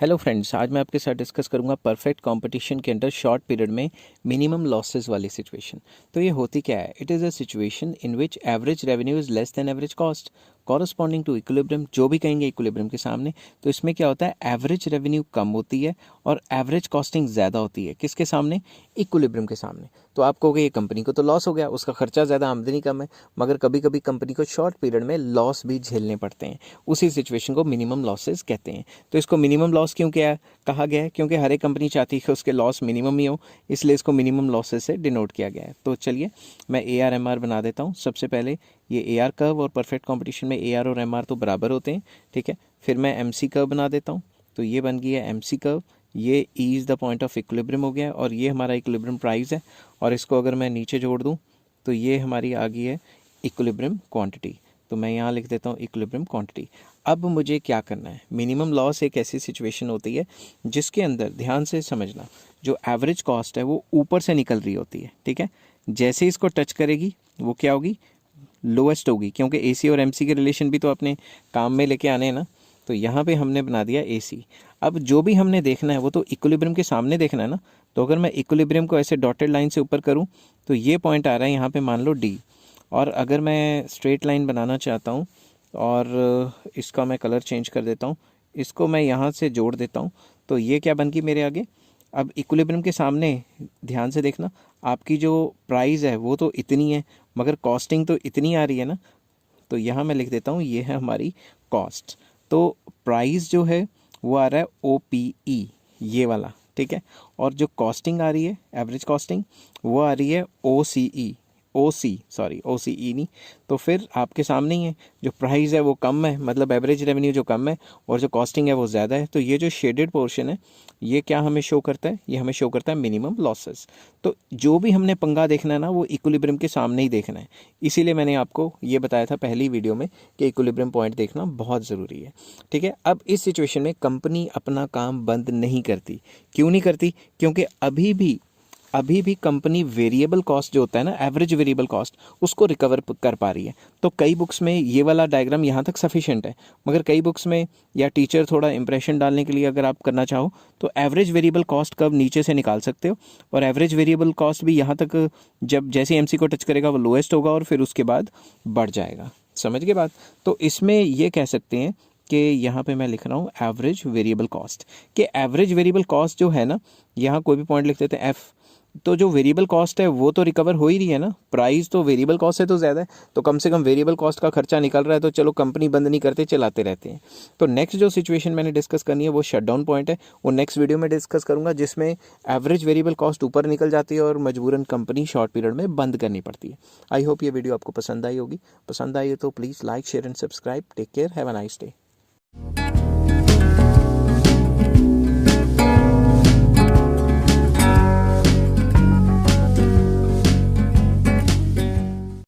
Hello friends, आज मैं आपके साथ डिस्कस करूंगा परफेक्ट कंपटीशन के अंदर शॉर्ट पीरियड में मिनिमम लॉसेस वाली सिचुएशन। तो ये होती क्या है? It is a situation in which average revenue is less than average cost corresponding to equilibrium. जो भी कहेंगे इक्विलिब्रियम के सामने। तो इसमें क्या होता है, एवरेज रेवेन्यू कम होती है और एवरेज कॉस्टिंग ज़्यादा होती है। किसके सामने? इक्विलिब्रियम के सामने। तो आप कहोगे ये कंपनी को तो लॉस हो गया, उसका खर्चा ज़्यादा, आमदनी कम है, मगर कभी कभी कंपनी को शॉर्ट पीरियड में लॉस भी झेलने पड़ते हैं। उसी सिचुएशन को मिनिमम लॉसेस कहते हैं। तो इसको मिनिमम लॉस क्यों कहा गया है? क्योंकि हर एक कंपनी चाहती है कि उसके लॉस मिनिमम ही हो, इसलिए इसको मिनिमम लॉसेस से डिनोट किया गया है। तो चलिए मैं AR MR बना देता हूँ। सबसे पहले ये AR कर्व और परफेक्ट कंपटीशन में AR और MR तो बराबर होते हैं, ठीक है। फिर मैं MC कर्व बना देता हूँ। तो ये बन गई है MC कर्व। ये E is the point of equilibrium हो गया है और ये हमारा इक्विलिब्रियम प्राइस है। और इसको अगर मैं नीचे जोड़ दूँ तो ये हमारी आ गई है इक्विलिब्रियम क्वांटिटी। तो मैं यहाँ लिख देता हूँ इक्विलिब्रियम क्वांटिटी। अब मुझे क्या करना है? मिनिमम लॉस एक ऐसी सिचुएशन होती है जिसके अंदर, ध्यान से समझना, जो एवरेज कॉस्ट है वो ऊपर से निकल रही होती है, ठीक है। जैसे इसको टच करेगी वो क्या होगी? लोएस्ट होगी, क्योंकि AC और MC के रिलेशन भी तो अपने काम में लेके आने हैं ना। तो यहाँ पे हमने बना दिया AC। अब जो भी हमने देखना है वो तो इक्विलिब्रियम के सामने देखना है ना। तो अगर मैं इक्विलिब्रियम को ऐसे डॉटेड लाइन से ऊपर करूँ तो ये पॉइंट आ रहा है यहाँ पे, मान लो D। और अगर मैं स्ट्रेट लाइन बनाना चाहता हूँ और इसका मैं कलर चेंज कर देता हूँ, इसको मैं यहाँ से जोड़ देता हूँ, तो ये क्या बन गई मेरे आगे? अब इक्विलिब्रियम के सामने ध्यान से देखना, आपकी जो प्राइस है वो तो इतनी है, मगर कॉस्टिंग तो इतनी आ रही है ना। तो यहाँ मैं लिख देता हूँ ये है हमारी कॉस्ट। तो प्राइस जो है वो आ रहा है OPE, ये वाला, ठीक है। और जो कॉस्टिंग आ रही है, एवरेज कॉस्टिंग, वो आ रही है OCE नहीं। तो फिर आपके सामने ही है, जो प्राइस है वो कम है, मतलब एवरेज रेवेन्यू जो कम है, और जो कॉस्टिंग है वो ज़्यादा है। तो ये जो शेडेड पोर्शन है ये क्या हमें शो करता है? ये हमें शो करता है मिनिमम लॉसेस। तो जो भी हमने पंगा देखना है ना वो इक्विलिब्रियम के सामने ही देखना है। इसीलिए मैंने आपको ये बताया था पहली वीडियो में कि इक्विलिब्रियम पॉइंट देखना बहुत ज़रूरी है, ठीक है। अब इस सिचुएशन में कंपनी अपना काम बंद नहीं करती। क्यों नहीं करती? क्योंकि अभी भी कंपनी वेरिएबल कॉस्ट जो होता है ना, एवरेज वेरिएबल कॉस्ट, उसको रिकवर कर पा रही है। तो कई बुक्स में ये वाला डायग्राम यहाँ तक सफिशिएंट है, मगर कई बुक्स में या टीचर थोड़ा इंप्रेशन डालने के लिए अगर आप करना चाहो तो एवरेज वेरिएबल कॉस्ट कर्व नीचे से निकाल सकते हो, और एवरेज वेरिएबल कॉस्ट भी यहाँ तक, जब जैसे MC को टच करेगा वो लोएस्ट होगा और फिर उसके बाद बढ़ जाएगा। समझ गए बात? तो इसमें ये कह सकते हैं कि यहाँ पे मैं लिख रहा हूँ एवरेज वेरिएबल कॉस्ट, कि एवरेज वेरिएबल कॉस्ट जो है ना, यहाँ कोई भी पॉइंट लिख देते हैं F। तो जो वेरिएबल कॉस्ट है वो तो रिकवर हो ही रही है ना, प्राइस तो वेरिएबल कॉस्ट से तो ज़्यादा है, तो कम से कम वेरिएबल कॉस्ट का खर्चा निकल रहा है, तो चलो कंपनी बंद नहीं करते, चलाते रहते हैं। तो नेक्स्ट जो सिचुएशन मैंने डिस्कस करनी है वो शटडाउन पॉइंट है, वो नेक्स्ट वीडियो में डिस्कस करूंगा, जिसमें एवरेज वेरिएबल कॉस्ट ऊपर निकल जाती है और मजबूरन कंपनी शॉर्ट पीरियड में बंद करनी पड़ती है। आई होप ये वीडियो आपको पसंद आई होगी। पसंद आई तो please like, share and subscribe. Take care, have a nice day.